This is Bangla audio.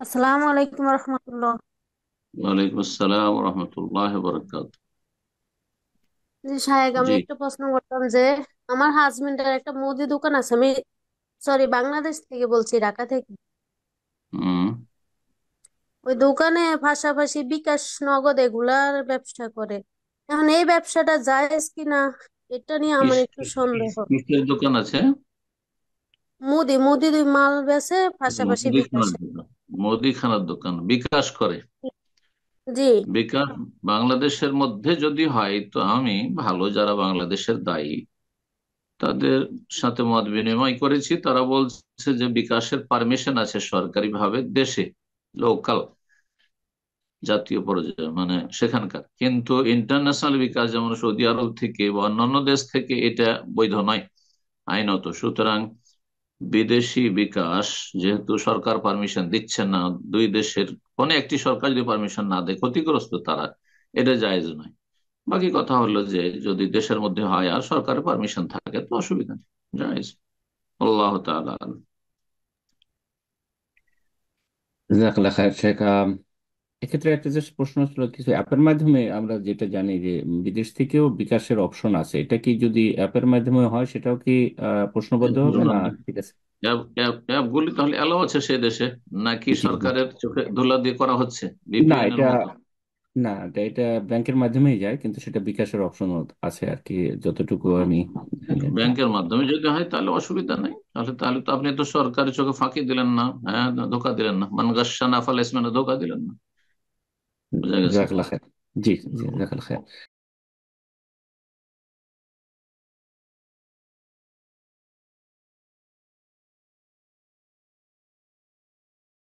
আসসালামু আলাইকুম রহমতুল্লাহ। ওয়ালাইকুম আসসালাম রহমতুল্লাহ বরকাত। জি সাহেব, আমি জি। একটা প্রশ্ন করতাম যে আমার হাজবেন্ডের একটা মুদি দোকান আছে। আমি সরি, বাংলাদেশ থেকে বলছি, ঢাকা থেকে। হুম। ওই দোকানে পাশাপাশি বিকাশ, নগদ এগুলার ব্যবসা করে। এখন এই ব্যবসাটা জায়েজ কিনা, এটা নিয়ে আমার একটু সন্দেহ। কিসের দোকান আছে? মুদি মুদি দুই মাল বেচে, পাশাপাশি মুদিখানার বিকাশে। দোকান। মুদিখানার দোকান বিকাশ করে। জি। বিকাশ বাংলাদেশের মধ্যে যদি হয় তো আমি ভালো যারা বাংলাদেশের দায়ী তাদের সাথে মত বিনিময় করেছি, তারা বলছে যে বিকাশের পারমিশন আছে সরকারি ভাবে দেশে, লোকাল, জাতীয় পর্যায়ে, মানে সেখানকার, কিন্তু ইন্টারন্যাশনাল বিকাশ যেমন সৌদি আরব থেকে বা অন্যান্য দেশ থেকে এটা বৈধ নয় আইনত। সুতরাং বিদেশি বিকাশ যেহেতু সরকার পারমিশন দিচ্ছে না, দুই দেশের কোন একটি সরকার যদি পারমিশন না দেয় ক্ষতিগ্রস্ত তারা, এটা জায়েজ নয়। বাকি কথা হলো যে যদি দেশের মধ্যে হয় আর সরকারের পারমিশন থাকে তো অসুবিধা নেই, জায়েজ। আল্লাহ তাআলা আলাম। জাজাকাল্লাহ খায়ের শেখ। এক্ষেত্রে একটা যে প্রশ্ন ছিল, কিছু অ্যাপের মাধ্যমে আমরা যেটা জানি যে বিদেশ থেকেও বিকাশের অপশন আছে, এটা কি যদি অ্যাপের মাধ্যমে হয় সেটাও কি প্রশ্নবদ্ধ হবে না? ঠিক আছে। অ্যাপগুলি তাহলে অ্যালাউ আছে সে দেশে, নাকি জি জি। সরকারের চোখে ধুলা দিয়ে করা হচ্ছে না বিপিএন এর এটা, মতো? না এটা ব্যাংকের মাধ্যমেই যায়, কিন্তু সেটা বিকাশের অপশন আছে আর কি, যতটুকু আমি জানি আর কি। ব্যাংকের মাধ্যমে যদি হয় তাহলে অসুবিধা নেই। তাহলে তাহলে তো আপনি তো সরকারি চোখে ফাঁকি দিলেন না, হ্যাঁ, ধোকা দিলেন না, মান গাশানা ফালাইস, মানে ধোকা দিলেন না। বুঝা গেছে। জাজাকাল্লাহ খায়ের। জি জি, জাজাকাল্লাহ খায়ের।